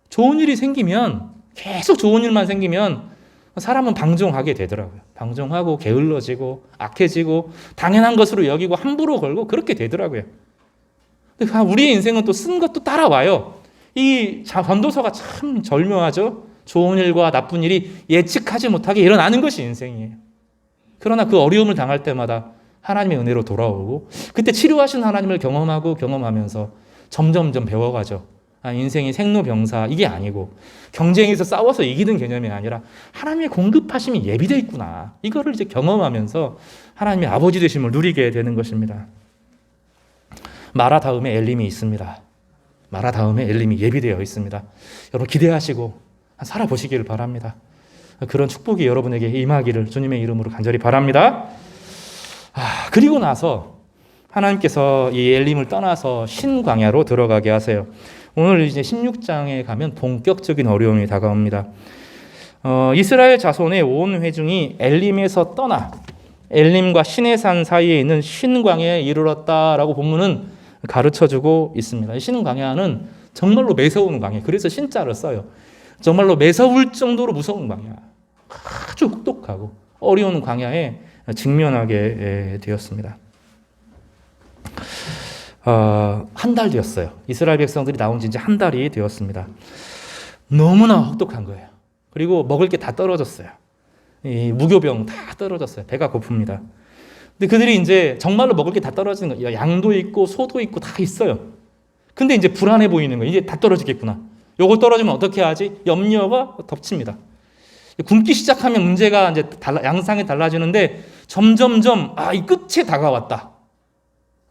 좋은 일이 생기면, 계속 좋은 일만 생기면 사람은 방종하게 되더라고요. 방종하고 게을러지고 악해지고 당연한 것으로 여기고 함부로 걸고 그렇게 되더라고요. 근데 우리의 인생은 또 쓴 것도 따라와요. 이 전도서가 참 절묘하죠. 좋은 일과 나쁜 일이 예측하지 못하게 일어나는 것이 인생이에요. 그러나 그 어려움을 당할 때마다 하나님의 은혜로 돌아오고, 그때 치료하신 하나님을 경험하면서 점점점 배워가죠. 인생이 생로병사 이게 아니고 경쟁에서 싸워서 이기는 개념이 아니라 하나님의 공급하심이 예비되어 있구나, 이거를 이제 경험하면서 하나님의 아버지 되심을 누리게 되는 것입니다. 마라 다음에 엘림이 있습니다. 마라 다음에 엘림이 예비되어 있습니다. 여러분 기대하시고 살아보시기를 바랍니다. 그런 축복이 여러분에게 임하기를 주님의 이름으로 간절히 바랍니다. 그리고 나서 하나님께서 이 엘림을 떠나서 신광야로 들어가게 하세요. 오늘 이제 16장에 가면 본격적인 어려움이 다가옵니다. 이스라엘 자손의 온 회중이 엘림에서 떠나 엘림과 시내산 사이에 있는 신광야에 이르렀다라고 본문은 가르쳐주고 있습니다. 신광야는 정말로 매서운 광야, 그래서 신자를 써요. 정말로 매서울 정도로 무서운 광야, 아주 혹독하고 어려운 광야에 직면하게 되었습니다. 한 달 되었어요. 이스라엘 백성들이 나온 지 이제 한 달이 되었습니다. 너무나 혹독한 거예요. 그리고 먹을 게 다 떨어졌어요. 이 무교병 다 떨어졌어요. 배가 고픕니다. 근데 그들이 이제 정말로 먹을 게 다 떨어지는 거예요. 양도 있고 소도 있고 다 있어요. 근데 이제 불안해 보이는 거예요. 이제 다 떨어지겠구나. 요거 떨어지면 어떻게 하지? 염려가 덮칩니다. 굶기 시작하면 문제가 이제 양상이 달라지는데 점점점 이 끝에 다가왔다.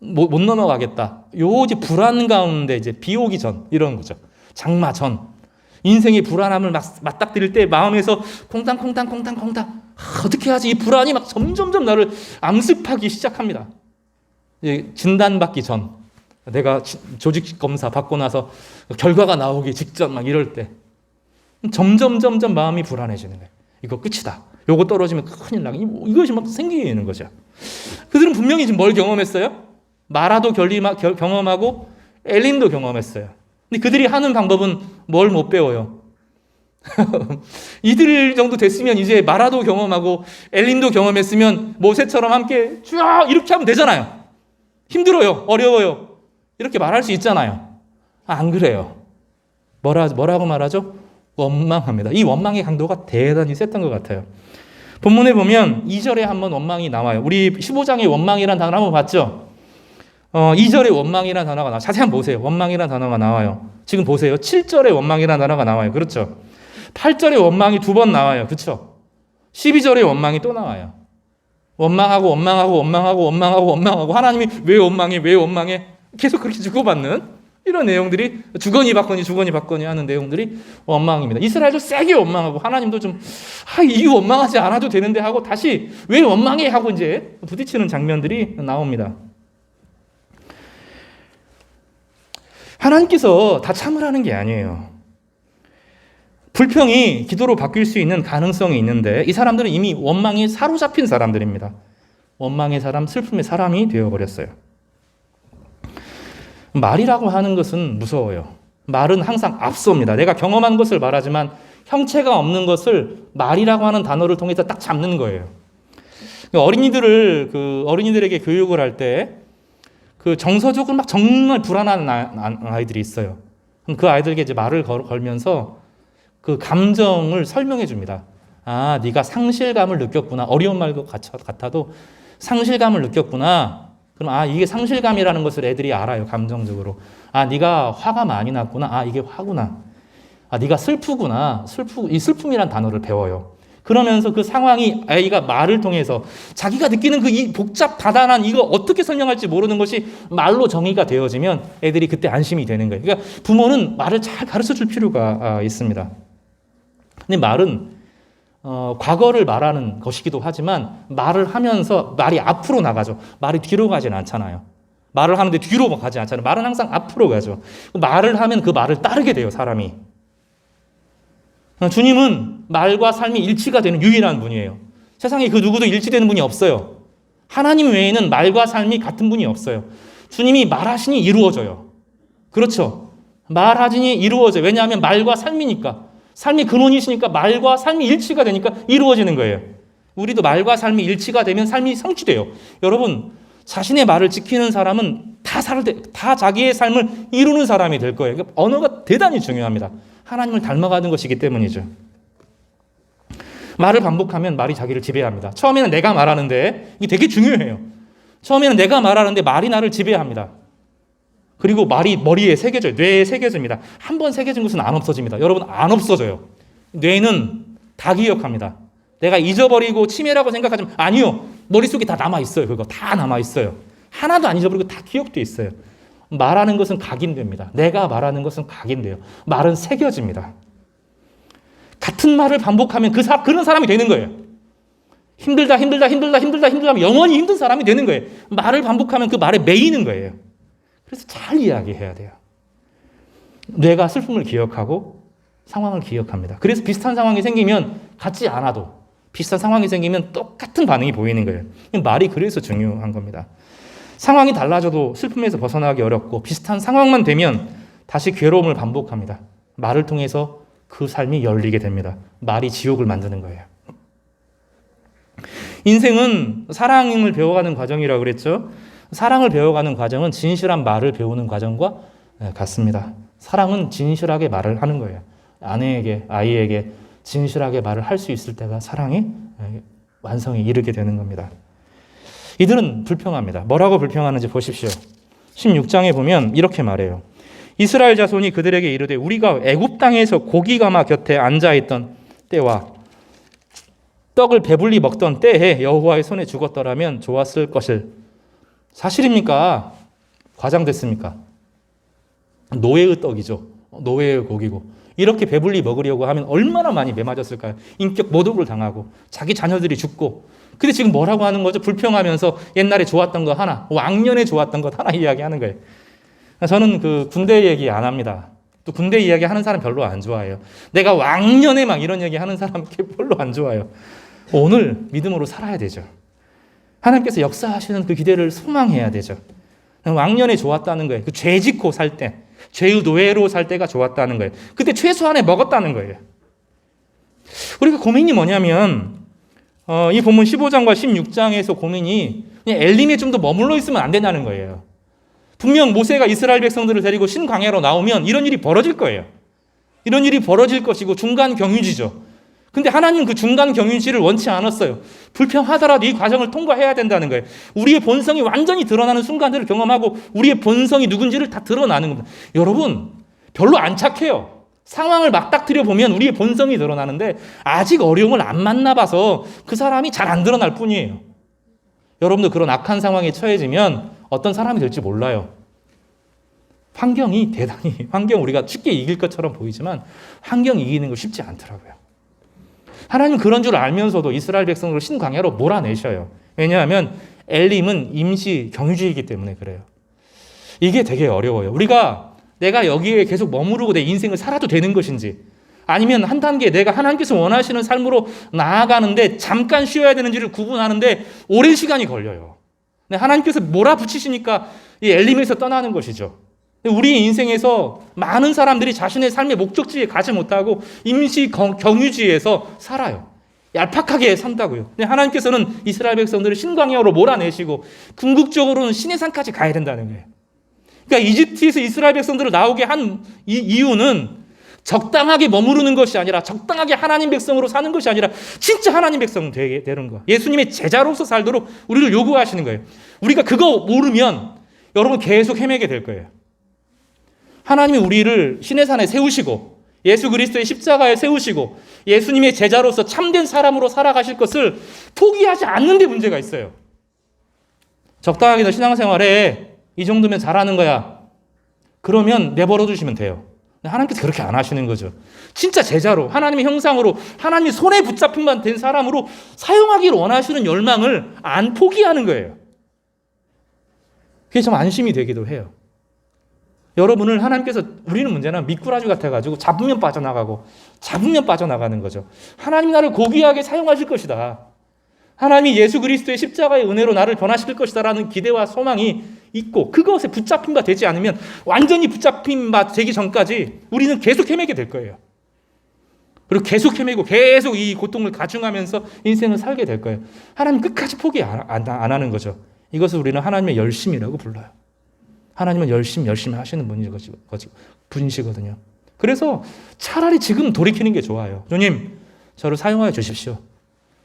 못 넘어가겠다. 요 이제 불안 가운데 이제 비 오기 전 이런 거죠. 장마 전 인생의 불안함을 막 맞닥뜨릴 때 마음에서 콩당콩당 어떻게 하지? 이 불안이 막 점점점 나를 암습하기 시작합니다. 이제 진단받기 전, 내가 조직 검사 받고 나서 결과가 나오기 직전 막 이럴 때 점점 마음이 불안해지는 거예요. 이거 끝이다. 요거 떨어지면 큰일 나게, 이것이 막 생기는 거죠. 그들은 분명히 지금 뭘 경험했어요? 마라도 경험하고 엘림도 경험했어요. 근데 그들이 하는 방법은 뭘 못 배워요? 이들 정도 됐으면 이제 마라도 경험하고 엘림도 경험했으면 모세처럼 함께 쭉 이렇게 하면 되잖아요. 힘들어요. 어려워요. 이렇게 말할 수 있잖아요. 안 그래요. 뭐라고 말하죠? 원망합니다. 이 원망의 강도가 대단히 셌던 것 같아요. 본문에 보면 2절에 한번 원망이 나와요. 우리 15장의 원망이라는 단어 한번 봤죠? 2절에 원망이라는 단어가 나와요. 자세히 한번 보세요. 원망이라는 단어가 나와요. 지금 보세요. 7절에 원망이라는 단어가 나와요. 그렇죠? 8절에 원망이 2번 나와요. 그렇죠? 12절에 원망이 또 나와요. 원망하고 하나님이 왜 원망해? 계속 그렇게 주고받는 이런 내용들이 주거니 받거니 하는 내용들이 원망입니다. 이스라엘도 세게 원망하고 하나님도 좀 이 원망하지 않아도 되는데 하고 다시 왜 원망해 하고 이제 부딪히는 장면들이 나옵니다. 하나님께서 다 참으라는 게 아니에요. 불평이 기도로 바뀔 수 있는 가능성이 있는데 이 사람들은 이미 원망에 사로잡힌 사람들입니다. 원망의 사람, 슬픔의 사람이 되어버렸어요. 말이라고 하는 것은 무서워요. 말은 항상 앞섭니다. 내가 경험한 것을 말하지만 형체가 없는 것을 말이라고 하는 단어를 통해서 딱 잡는 거예요. 어린이들에게 교육을 할 때 그 정서적으로 막 정말 불안한 아이들이 있어요. 그 아이들에게 이제 말을 걸면서 그 감정을 설명해 줍니다. 아, 네가 상실감을 느꼈구나. 어려운 말도 같아도 상실감을 느꼈구나. 그럼 이게 상실감이라는 것을 애들이 알아요. 감정적으로. 네가 화가 많이 났구나. 이게 화구나. 네가 슬프구나. 이 슬픔이란 단어를 배워요. 그러면서 그 상황이 아이가 말을 통해서 자기가 느끼는 이 복잡다단한 이거 어떻게 설명할지 모르는 것이 말로 정의가 되어지면 애들이 그때 안심이 되는 거예요. 그러니까 부모는 말을 잘 가르쳐 줄 필요가 있습니다. 근데 말은 과거를 말하는 것이기도 하지만 말을 하면서 말이 앞으로 나가죠. 말이 뒤로 가진 않잖아요. 말을 하는데 뒤로 가지 않잖아요. 말은 항상 앞으로 가죠. 말을 하면 그 말을 따르게 돼요, 사람이. 주님은 말과 삶이 일치가 되는 유일한 분이에요. 세상에 그 누구도 일치되는 분이 없어요. 하나님 외에는 말과 삶이 같은 분이 없어요. 주님이 말하시니 이루어져요. 그렇죠? 말하시니 이루어져요. 왜냐하면 말과 삶이니까. 삶이 근원이시니까 말과 삶이 일치가 되니까 이루어지는 거예요. 우리도 말과 삶이 일치가 되면 삶이 성취돼요. 여러분, 자신의 말을 지키는 사람은 다 자기의 삶을 이루는 사람이 될 거예요. 그러니까 언어가 대단히 중요합니다. 하나님을 닮아가는 것이기 때문이죠. 말을 반복하면 말이 자기를 지배합니다. 처음에는 내가 말하는데 이게 되게 중요해요. 처음에는 내가 말하는데 말이 나를 지배합니다. 그리고 말이 머리에 새겨져요. 뇌에 새겨집니다. 한 번 새겨진 것은 안 없어집니다. 여러분, 안 없어져요. 뇌는 다 기억합니다. 내가 잊어버리고 치매라고 생각하지만 아니요. 머릿속에 다 남아있어요. 그거 다 남아있어요. 하나도 안 잊어버리고 다 기억돼 있어요. 말하는 것은 각인됩니다. 내가 말하는 것은 각인돼요. 말은 새겨집니다. 같은 말을 반복하면 그런 사람이 되는 거예요. 힘들다 하면 영원히 힘든 사람이 되는 거예요. 말을 반복하면 그 말에 매이는 거예요. 그래서 잘 이야기해야 돼요. 뇌가 슬픔을 기억하고 상황을 기억합니다. 그래서 비슷한 상황이 생기면 같지 않아도 비슷한 상황이 생기면 똑같은 반응이 보이는 거예요. 말이 그래서 중요한 겁니다. 상황이 달라져도 슬픔에서 벗어나기 어렵고 비슷한 상황만 되면 다시 괴로움을 반복합니다. 말을 통해서 그 삶이 열리게 됩니다. 말이 지옥을 만드는 거예요. 인생은 사랑을 배워가는 과정이라고 그랬죠. 사랑을 배워가는 과정은 진실한 말을 배우는 과정과 같습니다. 사랑은 진실하게 말을 하는 거예요. 아내에게, 아이에게 진실하게 말을 할 수 있을 때가 사랑이 완성에 이르게 되는 겁니다. 이들은 불평합니다. 뭐라고 불평하는지 보십시오. 16장에 보면 이렇게 말해요. 이스라엘 자손이 그들에게 이르되 우리가 애굽 땅에서 고기 가마 곁에 앉아있던 때와 떡을 배불리 먹던 때에 여호와의 손에 죽었더라면 좋았을 것을. 사실입니까? 과장됐습니까? 노예의 떡이죠. 노예의 고기고. 이렇게 배불리 먹으려고 하면 얼마나 많이 매맞았을까요? 인격 모독을 당하고 자기 자녀들이 죽고. 근데 지금 뭐라고 하는 거죠? 불평하면서 옛날에 좋았던 거 하나, 왕년에 좋았던 것 하나 이야기하는 거예요. 저는 그 군대 얘기 안 합니다. 또 군대 이야기 하는 사람 별로 안 좋아해요. 내가 왕년에 막 이런 얘기 하는 사람 별로 안 좋아해요. 오늘 믿음으로 살아야 되죠. 하나님께서 역사하시는 그 기대를 소망해야 되죠. 왕년에 좋았다는 거예요. 그 죄 짓고 살 때, 죄의 노예로 살 때가 좋았다는 거예요. 그때 최소한에 먹었다는 거예요. 우리가 고민이 뭐냐면 이 본문 15장과 16장에서 고민이 그냥 엘림에 좀 더 머물러 있으면 안 된다는 거예요. 분명 모세가 이스라엘 백성들을 데리고 신광야로 나오면 이런 일이 벌어질 거예요. 이런 일이 벌어질 것이고 중간 경유지죠. 근데 하나님은 그 중간 경유지를 원치 않았어요. 불평하더라도 이 과정을 통과해야 된다는 거예요. 우리의 본성이 완전히 드러나는 순간들을 경험하고 우리의 본성이 누군지를 다 드러나는 겁니다. 여러분, 별로 안 착해요. 상황을 맞닥뜨려 보면 우리의 본성이 드러나는데 아직 어려움을 안 만나봐서 그 사람이 잘 안 드러날 뿐이에요. 여러분도 그런 악한 상황에 처해지면 어떤 사람이 될지 몰라요. 환경 우리가 쉽게 이길 것처럼 보이지만 환경 이기는 거 쉽지 않더라고요. 하나님은 그런 줄 알면서도 이스라엘 백성들을 신광야로 몰아내셔요. 왜냐하면 엘림은 임시 경유지이기 때문에 그래요. 이게 되게 어려워요. 내가 여기에 계속 머무르고 내 인생을 살아도 되는 것인지, 아니면 한 단계 내가 하나님께서 원하시는 삶으로 나아가는데 잠깐 쉬어야 되는지를 구분하는데 오랜 시간이 걸려요. 하나님께서 몰아붙이시니까 이 엘림에서 떠나는 것이죠. 우리 인생에서 많은 사람들이 자신의 삶의 목적지에 가지 못하고 임시 경유지에서 살아요. 얄팍하게 산다고요. 근데 하나님께서는 이스라엘 백성들을 신광야로 몰아내시고 궁극적으로는 시내산까지 가야 된다는 거예요. 그러니까 이집트에서 이스라엘 백성들을 나오게 한 이유는 적당하게 머무르는 것이 아니라, 적당하게 하나님 백성으로 사는 것이 아니라 진짜 하나님 백성 되는 거. 예수님의 제자로서 살도록 우리를 요구하시는 거예요. 우리가 그거 모르면 여러분 계속 헤매게 될 거예요. 하나님이 우리를 시내산에 세우시고 예수 그리스도의 십자가에 세우시고 예수님의 제자로서 참된 사람으로 살아가실 것을 포기하지 않는 데 문제가 있어요. 적당하게 너 신앙생활에 이 정도면 잘하는 거야. 그러면 내버려 두시면 돼요. 하나님께서 그렇게 안 하시는 거죠. 진짜 제자로, 하나님의 형상으로, 하나님의 손에 붙잡힌만 된 사람으로 사용하기를 원하시는 열망을 안 포기하는 거예요. 그게 좀 안심이 되기도 해요. 여러분을 하나님께서, 우리는 문제는 미꾸라지 같아가지고 잡으면 빠져나가는 거죠. 하나님 나를 고귀하게 사용하실 것이다. 하나님이 예수 그리스도의 십자가의 은혜로 나를 변화시킬 것이다라는 기대와 소망이 있고 그것에 붙잡힌 바 되지 않으면, 완전히 붙잡힌 바 되기 전까지 우리는 계속 헤매게 될 거예요. 그리고 계속 헤매고 계속 이 고통을 가중하면서 인생을 살게 될 거예요. 하나님 끝까지 포기 안 하는 거죠. 이것을 우리는 하나님의 열심이라고 불러요. 하나님은 열심히 하시는 분이시거든요. 그래서 차라리 지금 돌이키는 게 좋아요. 주님, 저를 사용하여 주십시오.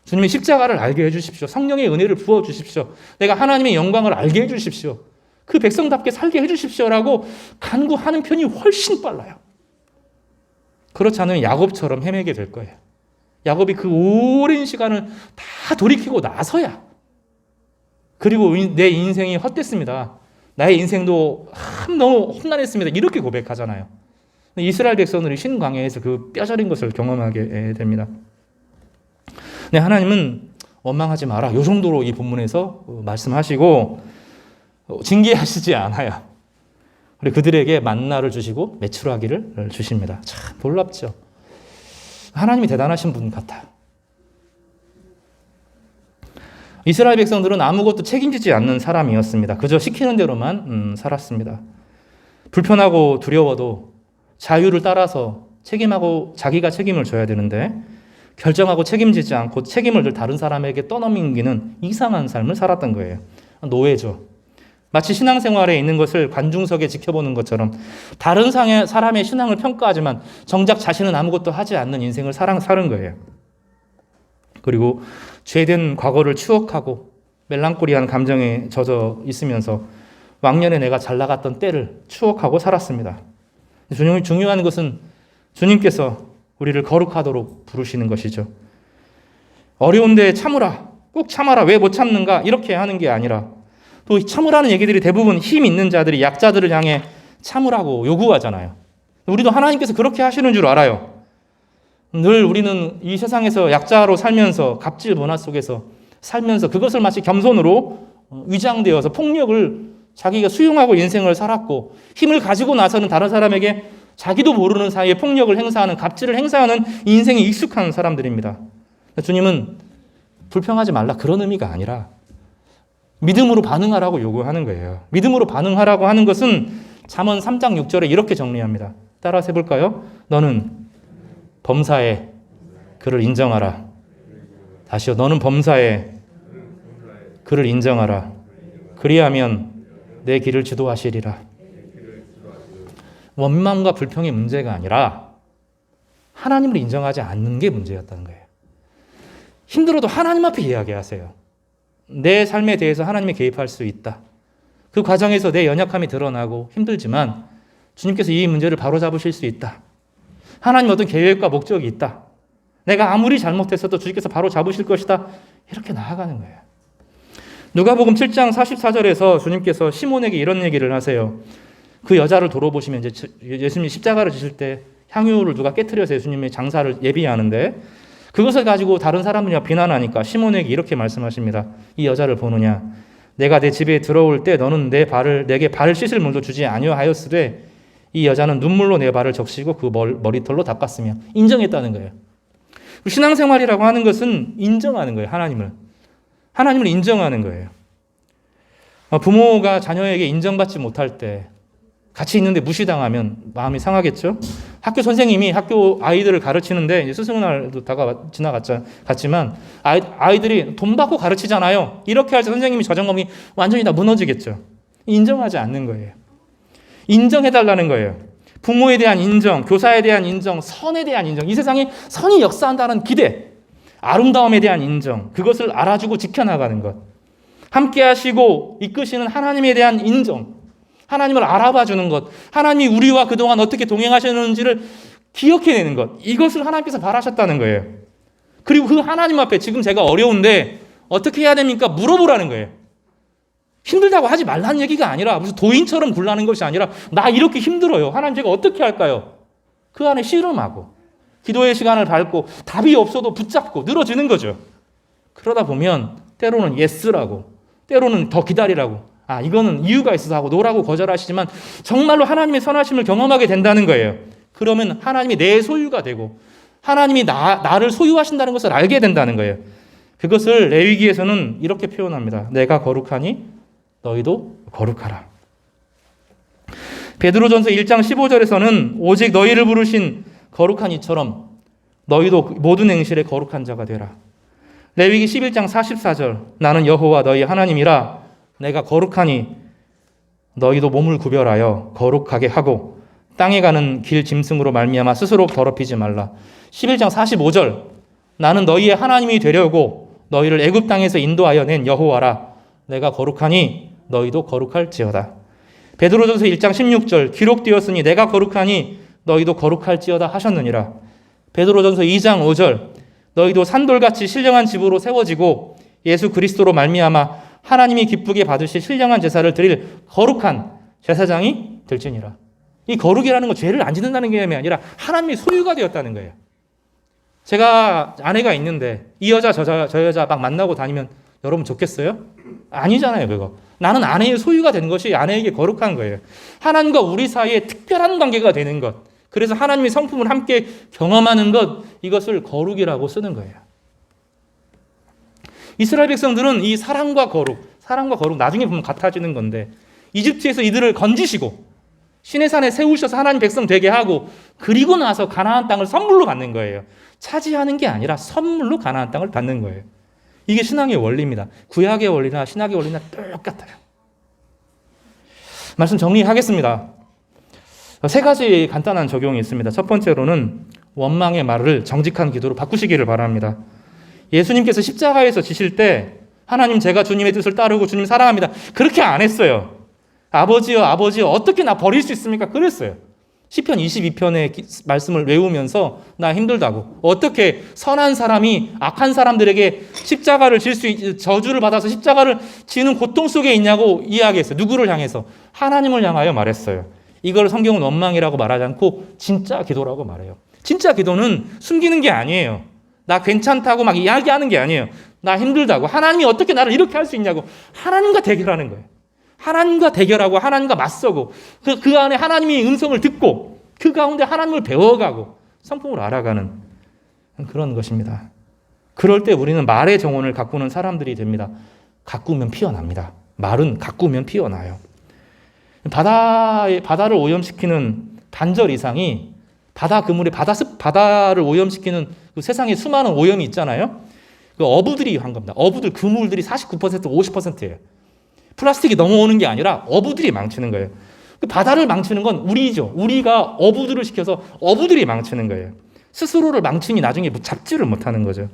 주님의 십자가를 알게 해주십시오. 성령의 은혜를 부어주십시오. 내가 하나님의 영광을 알게 해주십시오. 그 백성답게 살게 해주십시오라고 간구하는 편이 훨씬 빨라요. 그렇지 않으면 야곱처럼 헤매게 될 거예요. 야곱이 그 오랜 시간을 다 돌이키고 나서야, 그리고 내 인생이 헛됐습니다. 나의 인생도 너무 험난했습니다. 이렇게 고백하잖아요. 이스라엘 백성들이 신광야에서 그 뼈저린 것을 경험하게 됩니다. 네, 하나님은 원망하지 마라. 이 정도로 이 본문에서 말씀하시고 징계하시지 않아요. 그리고 그들에게 만나를 주시고 메추라기를 주십니다. 참 놀랍죠. 하나님이 대단하신 분 같아요. 이스라엘 백성들은 아무것도 책임지지 않는 사람이었습니다. 그저 시키는 대로만 살았습니다. 불편하고 두려워도 자유를 따라서 책임하고 자기가 책임을 져야 되는데 결정하고 책임지지 않고 책임을 다른 사람에게 떠넘기는 이상한 삶을 살았던 거예요. 노예죠. 마치 신앙생활에 있는 것을 관중석에 지켜보는 것처럼 다른 사람의 신앙을 평가하지만 정작 자신은 아무것도 하지 않는 인생을 사는 거예요. 그리고 죄된 과거를 추억하고 멜랑콜리한 감정에 젖어 있으면서 왕년에 내가 잘 나갔던 때를 추억하고 살았습니다. 중요한 것은 주님께서 우리를 거룩하도록 부르시는 것이죠. 어려운데 참으라, 꼭 참아라, 왜 못 참는가, 이렇게 하는 게 아니라, 또 참으라는 얘기들이 대부분 힘 있는 자들이 약자들을 향해 참으라고 요구하잖아요. 우리도 하나님께서 그렇게 하시는 줄 알아요. 늘 우리는 이 세상에서 약자로 살면서 갑질 문화 속에서 살면서 그것을 마치 겸손으로 위장되어서 폭력을 자기가 수용하고 인생을 살았고, 힘을 가지고 나서는 다른 사람에게 자기도 모르는 사이에 폭력을 행사하는, 갑질을 행사하는 인생에 익숙한 사람들입니다. 주님은 불평하지 말라, 그런 의미가 아니라 믿음으로 반응하라고 요구하는 거예요. 믿음으로 반응하라고 하는 것은 잠언 3장 6절에 이렇게 정리합니다. 따라서 해볼까요? 너는 범사에 그를 인정하라. 다시요. 너는 범사에 그를 인정하라. 그리하면 내 길을 지도하시리라. 원망과 불평의 문제가 아니라 하나님을 인정하지 않는 게 문제였다는 거예요. 힘들어도 하나님 앞에 이야기하세요. 내 삶에 대해서 하나님이 개입할 수 있다. 그 과정에서 내 연약함이 드러나고 힘들지만 주님께서 이 문제를 바로잡으실 수 있다. 하나님 어떤 계획과 목적이 있다. 내가 아무리 잘못했어도 주님께서 바로잡으실 것이다. 이렇게 나아가는 거예요. 누가복음 7장 44절에서 주님께서 시몬에게 이런 얘기를 하세요. 그 여자를 돌아보시면 이제 예수님이 십자가를 지실 때 향유를 누가 깨트려서 예수님의 장사를 예비하는데 그것을 가지고 다른 사람들이 비난하니까 시몬에게 이렇게 말씀하십니다. 이 여자를 보느냐? 내가 내 집에 들어올 때 너는 내게 발을 씻을 물도 주지 아니하였으되 이 여자는 눈물로 내 발을 적시고 그 머리털로 닦았으며 인정했다는 거예요. 신앙생활이라고 하는 것은 인정하는 거예요. 하나님을 인정하는 거예요. 부모가 자녀에게 인정받지 못할 때 같이 있는데 무시당하면 마음이 상하겠죠. 학교 선생님이 학교 아이들을 가르치는데 스승날도 지나갔지만 아이들이 돈 받고 가르치잖아요. 이렇게 할 때 선생님이 자존감이 완전히 다 무너지겠죠. 인정하지 않는 거예요. 인정해달라는 거예요. 부모에 대한 인정, 교사에 대한 인정, 선에 대한 인정, 이 세상에 선이 역사한다는 기대, 아름다움에 대한 인정, 그것을 알아주고 지켜나가는 것, 함께 하시고 이끄시는 하나님에 대한 인정, 하나님을 알아봐주는 것, 하나님이 우리와 그동안 어떻게 동행하셨는지를 기억해내는 것, 이것을 하나님께서 바라셨다는 거예요. 그리고 그 하나님 앞에 지금 제가 어려운데 어떻게 해야 됩니까? 물어보라는 거예요. 힘들다고 하지 말라는 얘기가 아니라 무슨 도인처럼 굴라는 것이 아니라 나 이렇게 힘들어요. 하나님 제가 어떻게 할까요? 그 안에 씨름하고 기도의 시간을 밟고 답이 없어도 붙잡고 늘어지는 거죠. 그러다 보면 때로는 예스라고 때로는 더 기다리라고 이거는 이유가 있어서 하고 노라고 거절하시지만 정말로 하나님의 선하심을 경험하게 된다는 거예요. 그러면 하나님이 내 소유가 되고 하나님이 나를 소유하신다는 것을 알게 된다는 거예요. 그것을 레위기에서는 이렇게 표현합니다. 내가 거룩하니 너희도 거룩하라. 베드로전서 1장 15절에서는 오직 너희를 부르신 거룩한 이처럼 너희도 모든 행실에 거룩한 자가 되라. 레위기 11장 44절 나는 여호와 너희 하나님이라 내가 거룩하니 너희도 몸을 구별하여 거룩하게 하고 땅에 가는 길 짐승으로 말미암아 스스로 더럽히지 말라. 11장 45절 나는 너희의 하나님이 되려고 너희를 애굽 땅에서 인도하여 낸 여호와라. 내가 거룩하니 너희도 거룩할지어다. 베드로전서 1장 16절 기록되었으니 내가 거룩하니 너희도 거룩할지어다 하셨느니라. 베드로전서 2장 5절 너희도 산돌같이 신령한 집으로 세워지고 예수 그리스도로 말미암아 하나님이 기쁘게 받으실 신령한 제사를 드릴 거룩한 제사장이 될지니라. 이 거룩이라는 건 죄를 안 짓는다는 개념이 아니라 하나님의 소유가 되었다는 거예요. 제가 아내가 있는데 이 여자 저 여자 막 만나고 다니면 여러분 좋겠어요? 아니잖아요. 그거. 나는 아내의 소유가 되는 것이 아내에게 거룩한 거예요. 하나님과 우리 사이에 특별한 관계가 되는 것. 그래서 하나님의 성품을 함께 경험하는 것, 이것을 거룩이라고 쓰는 거예요. 이스라엘 백성들은 이 사랑과 거룩 나중에 보면 같아지는 건데 이집트에서 이들을 건지시고 시내산에 세우셔서 하나님 백성 되게 하고 그리고 나서 가나안 땅을 선물로 받는 거예요. 차지하는 게 아니라 선물로 가나안 땅을 받는 거예요. 이게 신앙의 원리입니다. 구약의 원리나 신약의 원리나 똑같아요. 말씀 정리하겠습니다. 세 가지 간단한 적용이 있습니다. 첫 번째로는 원망의 말을 정직한 기도로 바꾸시기를 바랍니다. 예수님께서 십자가에서 지실 때 하나님 제가 주님의 뜻을 따르고 주님 사랑합니다. 그렇게 안 했어요. 아버지여 어떻게 나 버릴 수 있습니까? 그랬어요. 시편 22편의 말씀을 외우면서 나 힘들다고. 어떻게 선한 사람이 악한 사람들에게 십자가를 질 수 저주를 받아서 십자가를 지는 고통 속에 있냐고 이야기했어요. 누구를 향해서? 하나님을 향하여 말했어요. 이걸 성경은 원망이라고 말하지 않고 진짜 기도라고 말해요. 진짜 기도는 숨기는 게 아니에요. 나 괜찮다고 막 이야기하는 게 아니에요. 나 힘들다고. 하나님이 어떻게 나를 이렇게 할 수 있냐고. 하나님과 대결하는 거예요. 하나님과 대결하고 하나님과 맞서고 그 안에 하나님의 음성을 듣고 그 가운데 하나님을 배워가고 성품을 알아가는 그런 것입니다. 그럴 때 우리는 말의 정원을 가꾸는 사람들이 됩니다. 가꾸면 피어납니다. 말은 가꾸면 피어나요. 바다를 오염시키는 반절 이상이 바다 그물에 바다를 오염시키는 그 세상에 수많은 오염이 있잖아요. 그 어부들이 한 겁니다. 어부들 그물들이 49% 50%예요. 플라스틱이 넘어오는 게 아니라 어부들이 망치는 거예요. 그 바다를 망치는 건 우리죠. 우리가 어부들을 시켜서 어부들이 망치는 거예요. 스스로를 망치니 나중에 잡지를 못하는 거죠.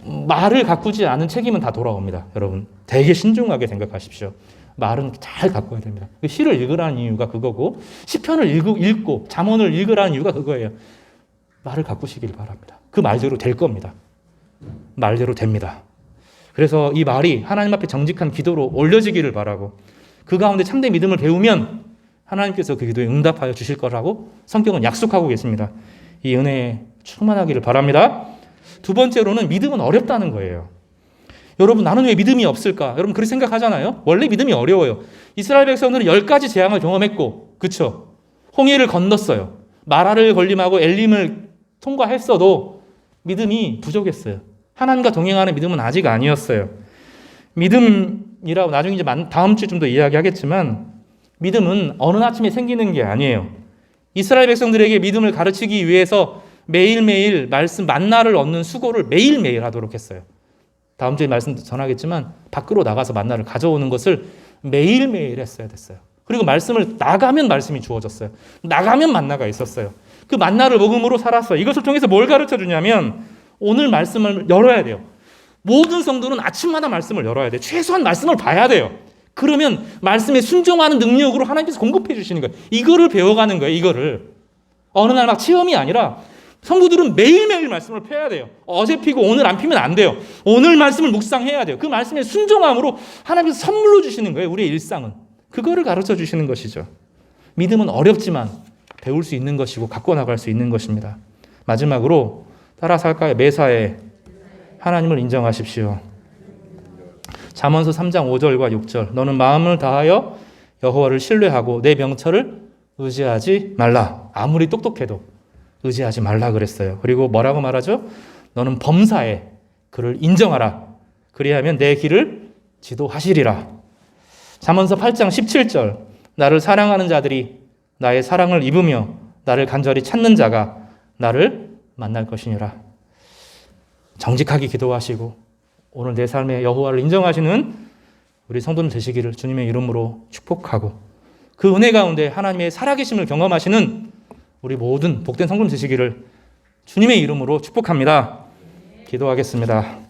말을 가꾸지 않은 책임은 다 돌아옵니다. 여러분 되게 신중하게 생각하십시오. 말은 잘 가꿔야 됩니다. 시를 읽으라는 이유가 그거고 시편을 읽고 잠언을 읽으라는 이유가 그거예요. 말을 가꾸시길 바랍니다. 그 말대로 될 겁니다. 말대로 됩니다. 그래서 이 말이 하나님 앞에 정직한 기도로 올려지기를 바라고 그 가운데 참된 믿음을 배우면 하나님께서 그 기도에 응답하여 주실 거라고 성경은 약속하고 계십니다. 이 은혜에 충만하기를 바랍니다. 두 번째로는 믿음은 어렵다는 거예요. 여러분 나는 왜 믿음이 없을까? 여러분 그렇게 생각하잖아요. 원래 믿음이 어려워요. 이스라엘 백성들은 10가지 재앙을 경험했고 그렇죠? 홍해를 건넜어요. 마라를 걸림하고 엘림을 통과했어도 믿음이 부족했어요. 하나님과 동행하는 믿음은 아직 아니었어요. 믿음이라고 나중에 이제 다음 주에 좀 더 이야기하겠지만 믿음은 어느 아침에 생기는 게 아니에요. 이스라엘 백성들에게 믿음을 가르치기 위해서 매일매일 말씀 만나를 얻는 수고를 매일매일 하도록 했어요. 다음 주에 말씀 전하겠지만 밖으로 나가서 만나를 가져오는 것을 매일매일 했어야 됐어요. 그리고 말씀을 나가면 말씀이 주어졌어요. 나가면 만나가 있었어요. 그 만나를 먹음으로 살았어요. 이것을 통해서 뭘 가르쳐 주냐면 오늘 말씀을 열어야 돼요. 모든 성도는 아침마다 말씀을 열어야 돼요. 최소한 말씀을 봐야 돼요. 그러면 말씀에 순종하는 능력으로 하나님께서 공급해 주시는 거예요. 이거를 배워가는 거예요. 이거를. 어느 날 막 체험이 아니라 성도들은 매일매일 말씀을 펴야 돼요. 어제 피고 오늘 안 피면 안 돼요. 오늘 말씀을 묵상해야 돼요. 그 말씀에 순종함으로 하나님께서 선물로 주시는 거예요. 우리의 일상은. 그거를 가르쳐 주시는 것이죠. 믿음은 어렵지만 배울 수 있는 것이고 갖고 나갈 수 있는 것입니다. 마지막으로 따라서 할까요? 매사에 하나님을 인정하십시오. 잠언서 3장 5절과 6절 너는 마음을 다하여 여호와를 신뢰하고 내 명철을 의지하지 말라. 아무리 똑똑해도 의지하지 말라 그랬어요. 그리고 뭐라고 말하죠? 너는 범사에 그를 인정하라. 그리하면 내 길을 지도하시리라. 잠언서 8장 17절 나를 사랑하는 자들이 나의 사랑을 입으며 나를 간절히 찾는 자가 나를 만날 것이니라. 정직하게 기도하시고 오늘 내 삶의 여호와를 인정하시는 우리 성도들 되시기를 주님의 이름으로 축복하고 그 은혜 가운데 하나님의 살아계심을 경험하시는 우리 모든 복된 성도들 되시기를 주님의 이름으로 축복합니다. 기도하겠습니다.